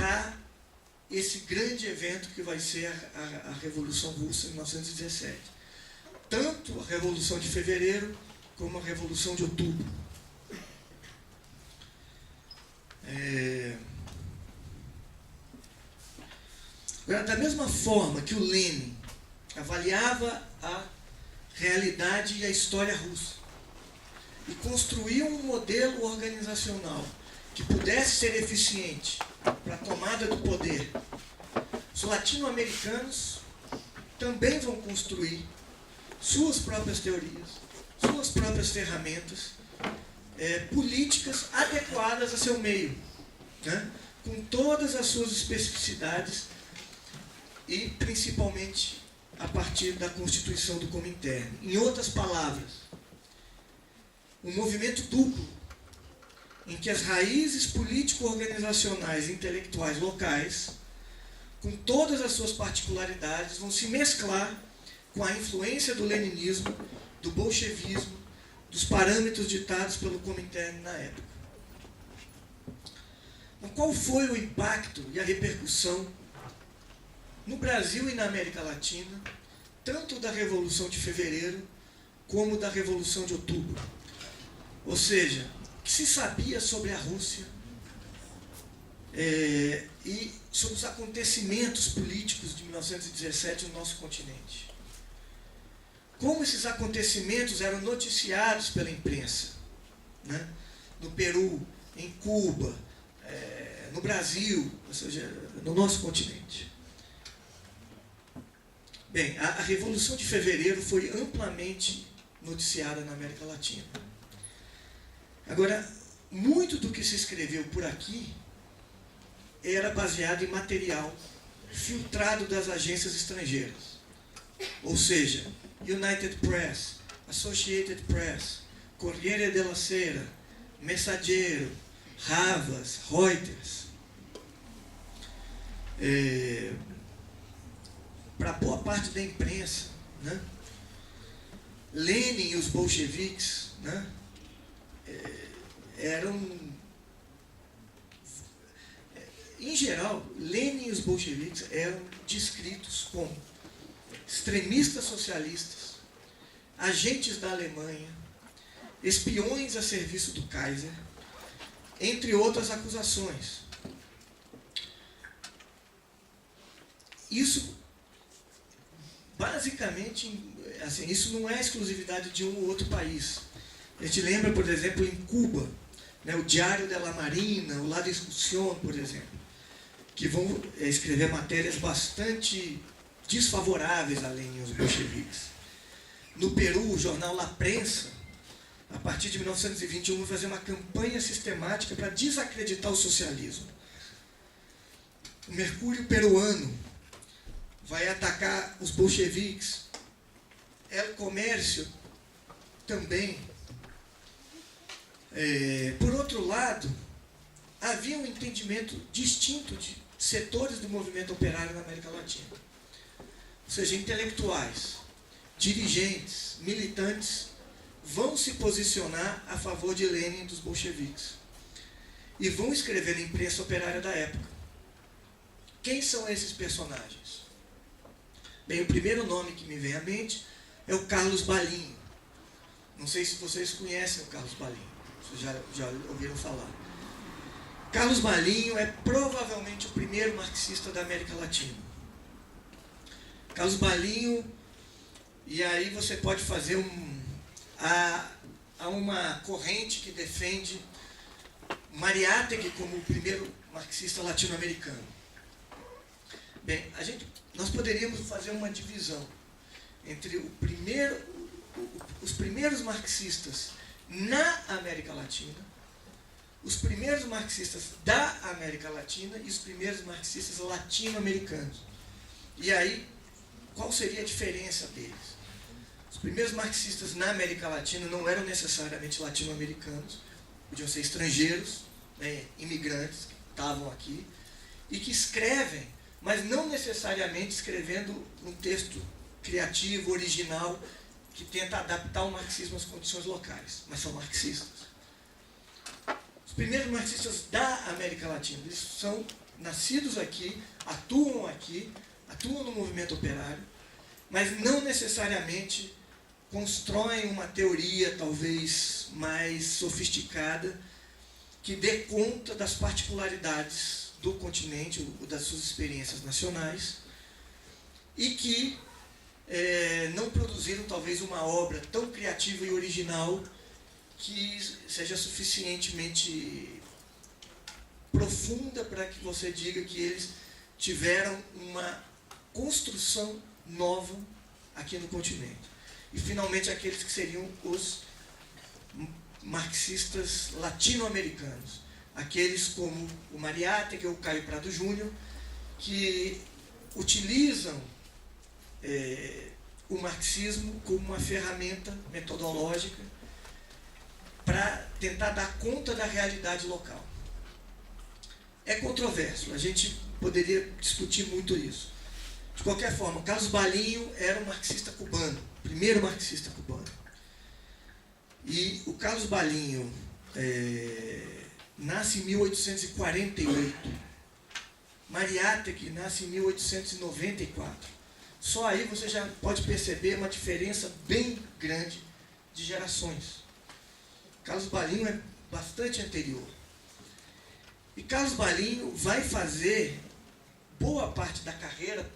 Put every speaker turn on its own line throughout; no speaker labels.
para esse grande evento que vai ser a Revolução Russa em 1917. Tanto a Revolução de Fevereiro como a Revolução de Outubro. Da mesma forma que o Lenin avaliava a realidade e a história russa e construía um modelo organizacional que pudesse ser eficiente para a tomada do poder, os latino-americanos também vão construir suas próprias teorias, suas próprias ferramentas políticas adequadas a seu meio, né? Com todas as suas especificidades e principalmente a partir da constituição do Comintern. Em outras palavras, um movimento duplo, em que as raízes político-organizacionais e intelectuais locais, com todas as suas particularidades, vão se mesclar com a influência do leninismo, do bolchevismo, dos parâmetros ditados pelo Comintern na época. Então, qual foi o impacto e a repercussão no Brasil e na América Latina, tanto da Revolução de Fevereiro como da Revolução de Outubro? Ou seja, o que se sabia sobre a Rússia e sobre os acontecimentos políticos de 1917 no nosso continente? Como esses acontecimentos eram noticiados pela imprensa, né? No Peru, em Cuba, no Brasil, ou seja, no nosso continente. Bem, a Revolução de Fevereiro foi amplamente noticiada na América Latina. Agora, muito do que se escreveu por aqui era baseado em material filtrado das agências estrangeiras. Ou seja, United Press, Associated Press, Corriere della Sera, Messaggero, Havas, Reuters. Para boa parte da imprensa, né? Lenin e os bolcheviques, né? Em geral, Lenin e os bolcheviques eram descritos como extremistas socialistas, agentes da Alemanha, espiões a serviço do Kaiser, entre outras acusações. Isso, basicamente, assim, isso não é exclusividade de um ou outro país. A gente lembra, por exemplo, em Cuba, né, o Diário de la Marina, o La Discusión, por exemplo, que vão escrever matérias bastante desfavoráveis a Lenin e aos bolcheviques. No Peru, o jornal La Prensa, a partir de 1921, vai fazer uma campanha sistemática para desacreditar o socialismo. O Mercúrio peruano vai atacar os bolcheviques. El Comércio também. Por outro lado, havia um entendimento distinto de setores do movimento operário na América Latina. Ou seja, intelectuais, dirigentes, militantes vão se posicionar a favor de Lenin e dos bolcheviques. E vão escrever na imprensa operária da época. Quem são esses personagens? Bem, o primeiro nome que me vem à mente é o Carlos Balinho. Não sei se vocês conhecem o Carlos Balinho. Vocês já ouviram falar. Carlos Balinho é provavelmente o primeiro marxista da América Latina. Carlos Balinho, e aí você pode fazer há uma corrente que defende Mariátegui como o primeiro marxista latino-americano. Bem, nós poderíamos fazer uma divisão entre os primeiros marxistas na América Latina, os primeiros marxistas da América Latina e os primeiros marxistas latino-americanos. E aí, qual seria a diferença deles? Os primeiros marxistas na América Latina não eram necessariamente latino-americanos, podiam ser estrangeiros, né, imigrantes que estavam aqui, e que escrevem, mas não necessariamente escrevendo um texto criativo, original, que tenta adaptar o marxismo às condições locais, mas são marxistas. Os primeiros marxistas da América Latina, eles são nascidos aqui, atuam no movimento operário, mas não necessariamente constroem uma teoria talvez mais sofisticada que dê conta das particularidades do continente, ou das suas experiências nacionais, e que não produziram talvez uma obra tão criativa e original que seja suficientemente profunda para que você diga que eles tiveram uma construção nova aqui no continente. E, finalmente, aqueles que seriam os marxistas latino-americanos, aqueles como o Mariátegui ou o Caio Prado Júnior, que utilizam o marxismo como uma ferramenta metodológica para tentar dar conta da realidade local. É controverso, a gente poderia discutir muito isso. De qualquer forma, Carlos Balinho era um marxista cubano, primeiro marxista cubano. E o Carlos Balinho nasce em 1848. Mariátegui nasce em 1894. Só aí você já pode perceber uma diferença bem grande de gerações. Carlos Balinho é bastante anterior. E Carlos Balinho vai fazer boa parte da carreira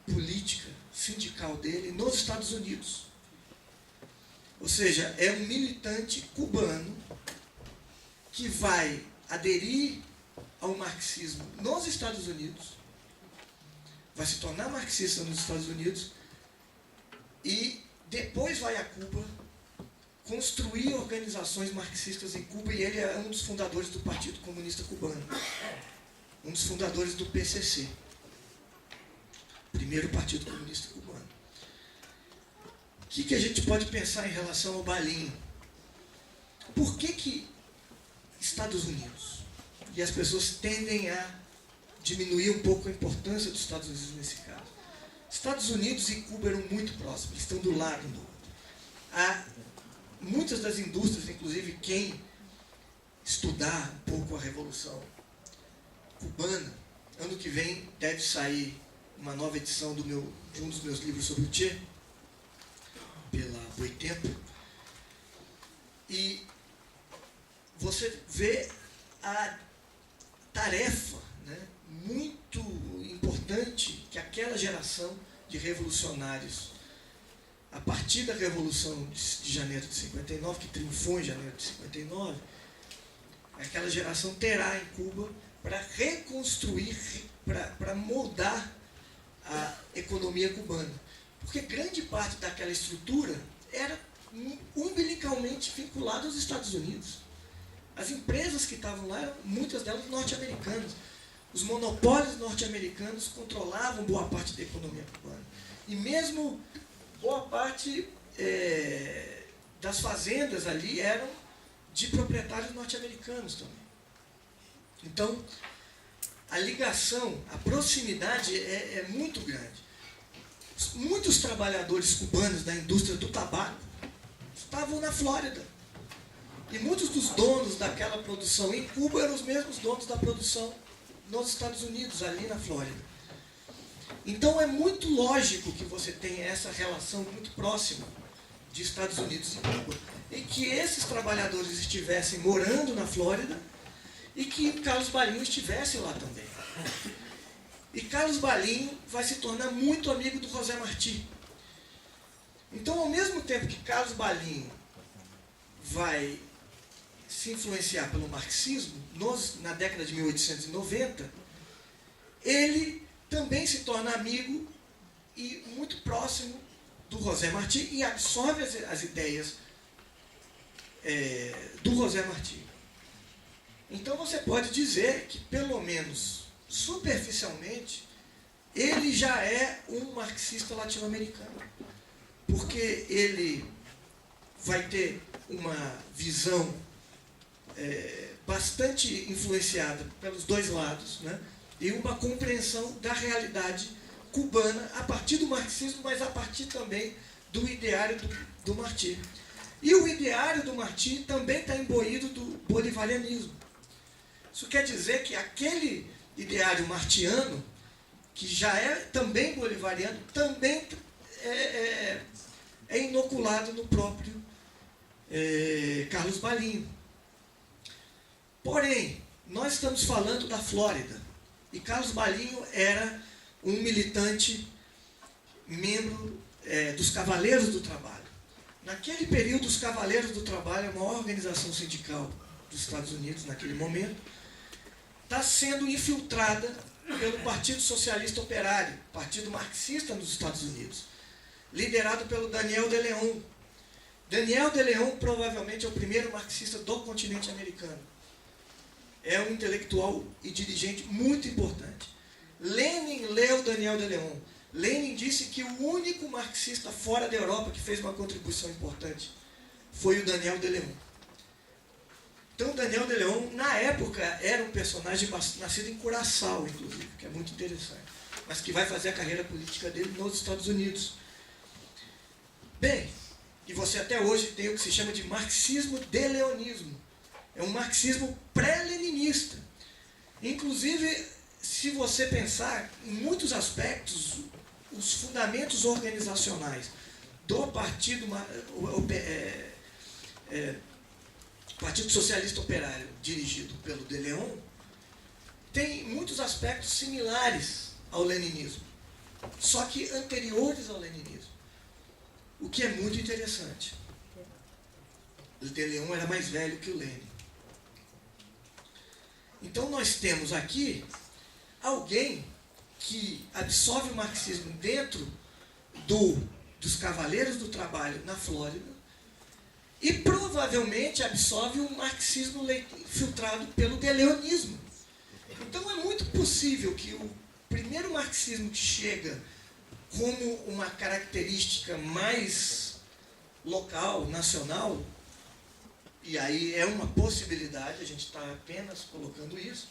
política, sindical dele nos Estados Unidos. Ou seja, é um militante cubano que vai aderir ao marxismo nos Estados Unidos, vai se tornar marxista nos Estados Unidos e depois vai a Cuba construir organizações marxistas em Cuba, e ele é um dos fundadores do Partido Comunista Cubano, um dos fundadores do PCC, primeiro Partido Comunista Cubano. O que a gente pode pensar em relação ao Balinho? Por que Estados Unidos? E as pessoas tendem a diminuir um pouco a importância dos Estados Unidos nesse caso. Estados Unidos e Cuba eram muito próximos, eles estão do lado do outro. Muitas das indústrias, inclusive quem estudar um pouco a Revolução Cubana, ano que vem deve sair uma nova edição de um dos meus livros sobre o Che, pela Boitempo, e você vê a tarefa, né, muito importante que aquela geração de revolucionários, a partir da Revolução de janeiro de 59, que triunfou em janeiro de 59, aquela geração terá em Cuba para reconstruir, para moldar a economia cubana. Porque grande parte daquela estrutura era umbilicalmente vinculada aos Estados Unidos. As empresas que estavam lá eram, muitas delas, norte-americanas. Os monopólios norte-americanos controlavam boa parte da economia cubana. E mesmo boa parte das fazendas ali eram de proprietários norte-americanos também. Então, a ligação, a proximidade é muito grande. Muitos trabalhadores cubanos da indústria do tabaco estavam na Flórida. E muitos dos donos daquela produção em Cuba eram os mesmos donos da produção nos Estados Unidos, ali na Flórida. Então é muito lógico que você tenha essa relação muito próxima de Estados Unidos e Cuba, e que esses trabalhadores estivessem morando na Flórida e que Carlos Balinho estivesse lá também. E Carlos Balinho vai se tornar muito amigo do José Martí. Então, ao mesmo tempo que Carlos Balinho vai se influenciar pelo marxismo, na década de 1890, ele também se torna amigo e muito próximo do José Martí e absorve as ideias do José Martí. Então você pode dizer que, pelo menos superficialmente, ele já é um marxista latino-americano, porque ele vai ter uma visão bastante influenciada pelos dois lados, né? E uma compreensão da realidade cubana a partir do marxismo, mas a partir também do ideário do Martí. E o ideário do Martí também está imbuído do bolivarianismo. Isso quer dizer que aquele ideário martiano, que já é também bolivariano, também é inoculado no próprio Carlos Balinho. Porém, nós estamos falando da Flórida, e Carlos Balinho era um militante, membro dos Cavaleiros do Trabalho. Naquele período, os Cavaleiros do Trabalho, a maior organização sindical dos Estados Unidos naquele momento, está sendo infiltrada pelo Partido Socialista Operário, partido marxista nos Estados Unidos, liderado pelo Daniel de Leon. Daniel de Leon provavelmente é o primeiro marxista do continente americano. É um intelectual e dirigente muito importante. Lenin leu Daniel de Leon. Lenin disse que o único marxista fora da Europa que fez uma contribuição importante foi o Daniel de Leon. Então, Daniel de Leon, na época, era um personagem nascido em Curaçao, inclusive, que é muito interessante, mas que vai fazer a carreira política dele nos Estados Unidos. Bem, e você até hoje tem o que se chama de marxismo-de-leonismo. É um marxismo pré-leninista. Inclusive, se você pensar em muitos aspectos, os fundamentos organizacionais do Partido Socialista Operário, dirigido pelo de Leon, tem muitos aspectos similares ao leninismo, só que anteriores ao leninismo, o que é muito interessante. O de Leon era mais velho que o Lenin. Então nós temos aqui alguém que absorve o marxismo dentro dos Cavaleiros do Trabalho na Flórida e provavelmente absorve o marxismo filtrado pelo deleonismo. Então é muito possível que o primeiro marxismo que chega como uma característica mais local, nacional, e aí é uma possibilidade, a gente está apenas colocando isso,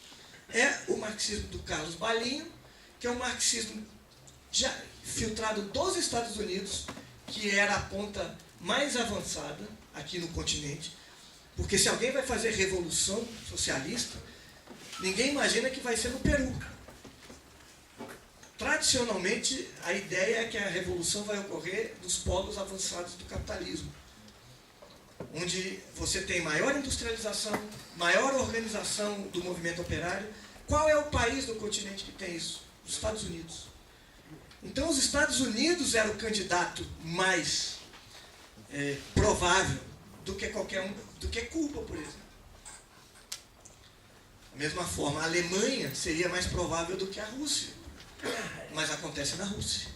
é o marxismo do Carlos Balinho, que é um marxismo já filtrado dos Estados Unidos, que era a ponta mais avançada aqui no continente, porque se alguém vai fazer revolução socialista, ninguém imagina que vai ser no Peru. Tradicionalmente, a ideia é que a revolução vai ocorrer nos polos avançados do capitalismo, onde você tem maior industrialização, maior organização do movimento operário. Qual é o país do continente que tem isso? Os Estados Unidos. Então, os Estados Unidos era o candidato mais provável do que qualquer um, do que Cuba, por exemplo. Da mesma forma, a Alemanha seria mais provável do que a Rússia, mas acontece na Rússia.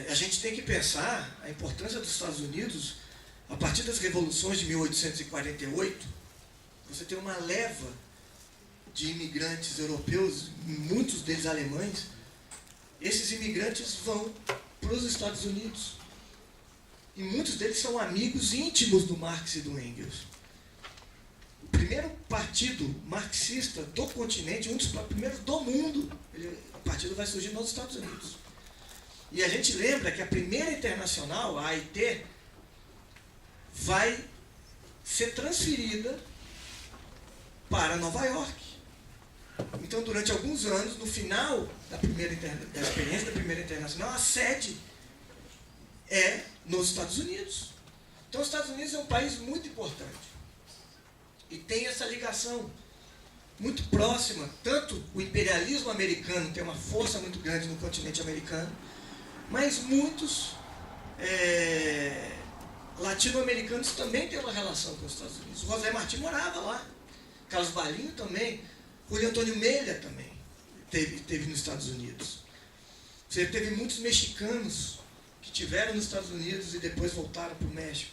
A gente tem que pensar a importância dos Estados Unidos a partir das revoluções de 1848. Você tem uma leva de imigrantes europeus, muitos deles alemães. Esses imigrantes vão para os Estados Unidos. E muitos deles são amigos íntimos do Marx e do Engels. O primeiro partido marxista do continente, um dos primeiros do mundo, o partido vai surgir nos Estados Unidos. E a gente lembra que a primeira internacional, a AIT, vai ser transferida para Nova York. Então, durante alguns anos, no final da experiência da primeira internacional, a sede é nos Estados Unidos. Então, os Estados Unidos é um país muito importante. E tem essa ligação muito próxima. Tanto o imperialismo americano tem uma força muito grande no continente americano, mas muitos latino-americanos também têm uma relação com os Estados Unidos. O José Martí morava lá, Carlos Balinho também, Julio Antônio Melha também teve nos Estados Unidos. Você teve muitos mexicanos que estiveram nos Estados Unidos e depois voltaram para o México.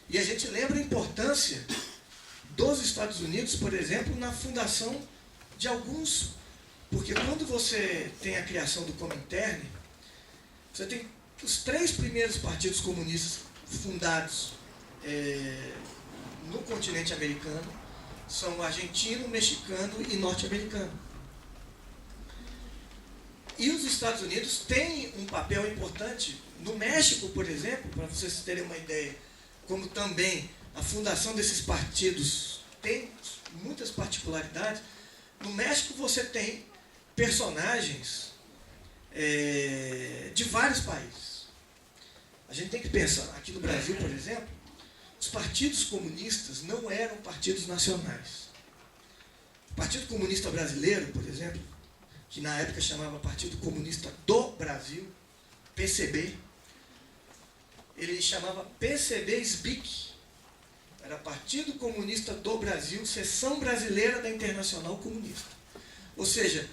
E a gente lembra a importância dos Estados Unidos, por exemplo, na fundação de alguns, porque quando você tem a criação do Comintern, você tem os 3 primeiros partidos comunistas fundados no continente americano, são argentino, mexicano e norte-americano. E os Estados Unidos têm um papel importante. No México, por exemplo, para vocês terem uma ideia, como também a fundação desses partidos tem muitas particularidades. No México você tem personagens de vários países. A gente tem que pensar, aqui no Brasil, por exemplo, os partidos comunistas não eram partidos nacionais. O Partido Comunista Brasileiro, por exemplo, que na época chamava Partido Comunista do Brasil, PCB, ele chamava PCB-SBIC, era Partido Comunista do Brasil, Seção Brasileira da Internacional Comunista. Ou seja,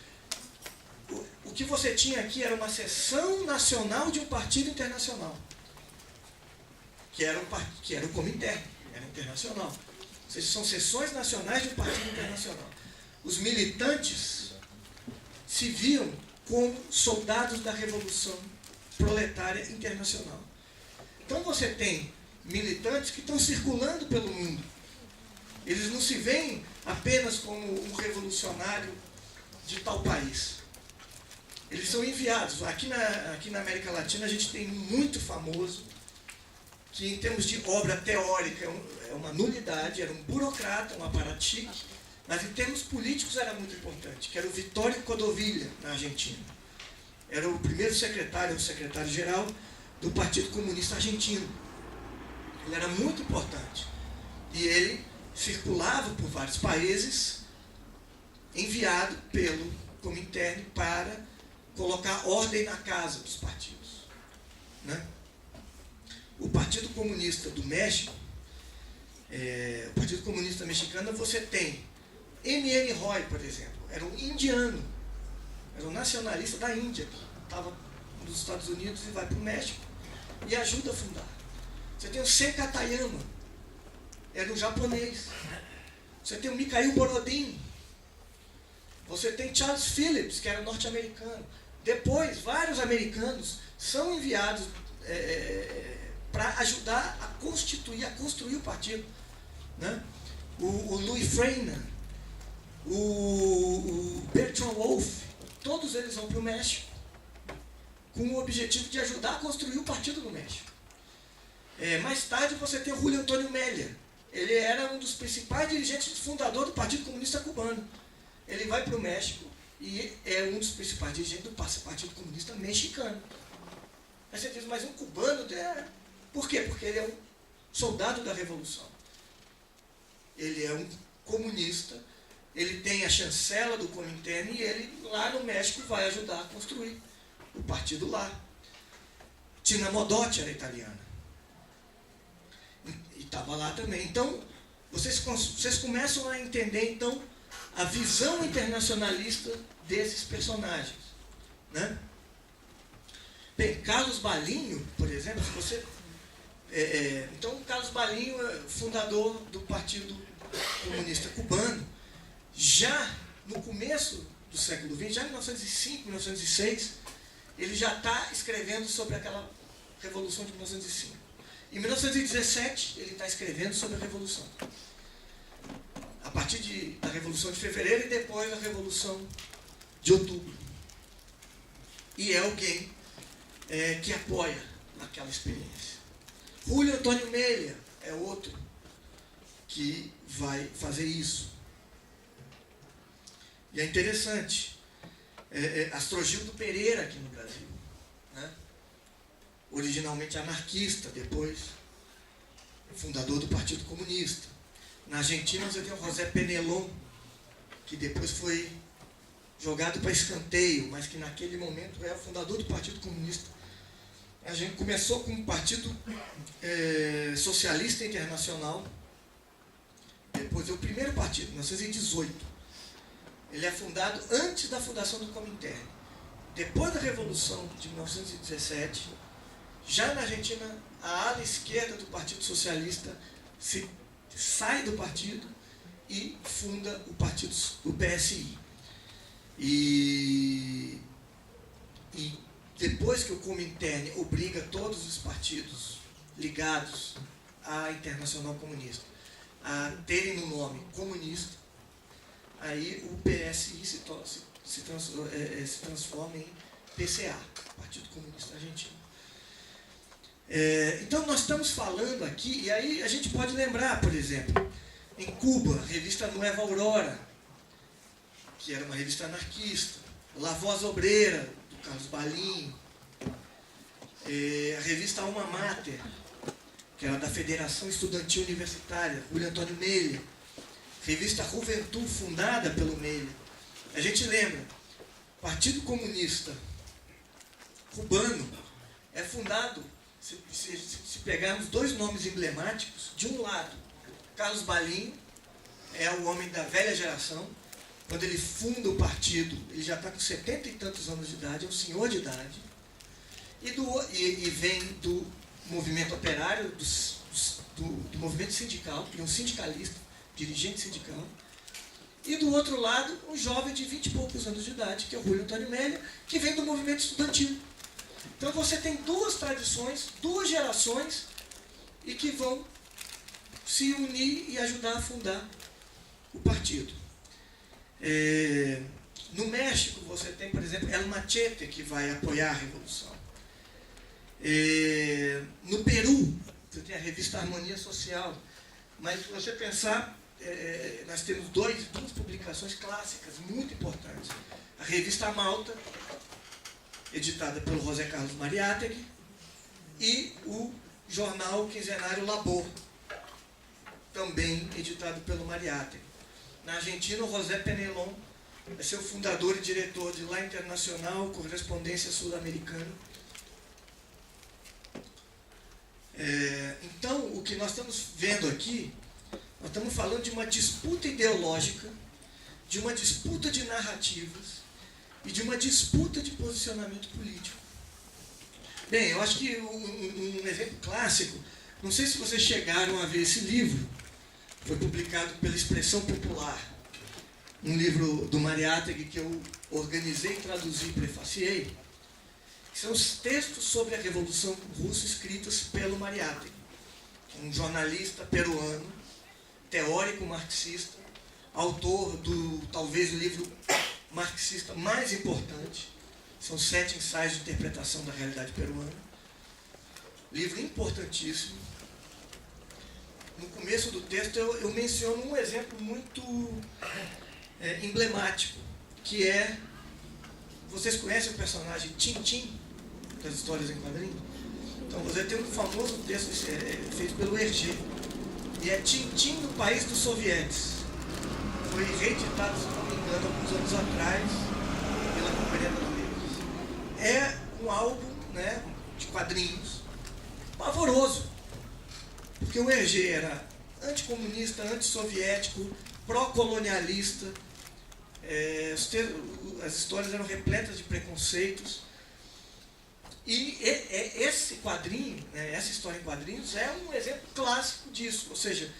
o que você tinha aqui era uma seção nacional de um partido internacional, que era o Comintern, era internacional. Ou seja, são seções nacionais de um partido internacional. Os militantes se viam como soldados da Revolução Proletária Internacional. Então você tem militantes que estão circulando pelo mundo. Eles não se veem apenas como um revolucionário de tal país. Eles são enviados. Aqui na América Latina a gente tem um muito famoso, que em termos de obra teórica é uma nulidade, era um burocrata, um aparatique, mas em termos políticos era muito importante, que era o Vittorio Codovilla, na Argentina. Era o primeiro secretário, o secretário-geral do Partido Comunista Argentino. Ele era muito importante. E ele circulava por vários países, enviado pelo Comintern para colocar ordem na casa dos partidos. Né? O Partido Comunista do México, o Partido Comunista Mexicano, você tem M.N. Roy, por exemplo, era um indiano, era um nacionalista da Índia, que estava nos Estados Unidos e vai para o México e ajuda a fundar. Você tem o C. Katayama, era um japonês. Você tem o Mikhail Borodin. Você tem Charles Phillips, que era norte-americano. Depois, vários americanos são enviados para ajudar a construir o partido. Né? O Louis Freina, o Bertrand Wolff, todos eles vão para o México com o objetivo de ajudar a construir o partido no México. Mais tarde você tem o Julio Antônio Melia. Ele era um dos principais dirigentes fundador do Partido Comunista Cubano. Ele vai para o México e é um dos principais dirigentes do Partido Comunista Mexicano. Aí você diz, mas um cubano... Por quê? Porque ele é um soldado da Revolução. Ele é um comunista, ele tem a chancela do Comintern e ele, lá no México, vai ajudar a construir o partido lá. Tina Modotti era italiana. E estava lá também. Então, vocês começam a entender, então, a visão internacionalista desses personagens. Né? Bem, Carlos Balinho, por exemplo, se você... então, Carlos Balinho é fundador do Partido Comunista Cubano. Já no começo do século XX, já em 1905, 1906, ele já está escrevendo sobre aquela Revolução de 1905. Em 1917, ele está escrevendo sobre a Revolução. A partir da Revolução de Fevereiro e depois da Revolução de Outubro. E é alguém que apoia aquela experiência. Julio Antônio Melia é outro que vai fazer isso. E é interessante. Astrogildo Pereira aqui no Brasil. Né? Originalmente anarquista, depois fundador do Partido Comunista. Na Argentina você tem o José Penelon, que depois foi jogado para escanteio, mas que naquele momento é o fundador do Partido Comunista. A gente começou com um Partido Socialista Internacional, depois é o primeiro partido, 1918. Ele é fundado antes da fundação do Comintern. Depois da Revolução de 1917, já na Argentina, a ala esquerda do Partido Socialista sai do partido e funda o PSI. E depois que o Comintern obriga todos os partidos ligados à Internacional Comunista a terem no nome comunista, aí o PSI se transforma em PCA, Partido Comunista Argentino. Então nós estamos falando aqui, e aí a gente pode lembrar, por exemplo, Em Cuba, a revista Nueva Aurora, que era uma revista anarquista. La Voz Obreira, do Carlos Balin. A revista Alma Mater, que era da Federação Estudantil Universitária, Julio Antônio Mella. Revista Juventud, fundada pelo Mella. A gente lembra, o Partido Comunista Cubano é fundado, se pegarmos dois nomes emblemáticos, de um lado, Carlos Balin é o homem da velha geração. Quando ele funda o partido, ele já está com 70 e tantos anos de idade, é um senhor de idade, e vem do movimento operário, do movimento sindical, ele é um sindicalista, dirigente sindical. E do outro lado, um jovem de 20 e poucos anos de idade, que é o Julio Antônio Mella, que vem do movimento estudantil. Então você tem duas tradições, duas gerações, e que vão se unir e ajudar a fundar o partido. No México você tem, por exemplo, El Machete, que vai apoiar a Revolução. No Peru, você tem a revista Harmonia Social. Mas se você pensar, nós temos duas publicações clássicas muito importantes. A revista Malta, editada pelo José Carlos Mariátegui, e o jornal quinzenário Labor, também editado pelo Mariátegui. Na Argentina, o José Penelon é seu fundador e diretor de La Internacional, Correspondência Sul-Americana. Então, o que nós estamos vendo aqui, nós estamos falando de uma disputa ideológica, de uma disputa de narrativas e de uma disputa de posicionamento político. Bem, eu acho que um exemplo clássico, não sei se vocês chegaram a ver esse livro, foi publicado pela Expressão Popular, um livro do Mariátegui que eu organizei, traduzi e prefaciei, que são os textos sobre a Revolução Russa escritos pelo Mariátegui, um jornalista peruano, teórico marxista, autor do, talvez, o livro marxista mais importante, são 7 ensaios de interpretação da realidade peruana, livro importantíssimo. No começo do texto eu menciono um exemplo muito emblemático, que é, vocês conhecem o personagem Tintin, das histórias em quadrinhos? Então você tem um famoso texto feito pelo Hergé, e é Tintin no País dos Sovietes. Foi reeditado, se não me engano, alguns anos atrás, pela Companhia das Letras. É um álbum, né, de quadrinhos pavoroso, porque o Hergé era anticomunista, antissoviético, pró-colonialista, as histórias eram repletas de preconceitos. E esse quadrinho, né, essa história em quadrinhos, é um exemplo clássico disso. Ou seja,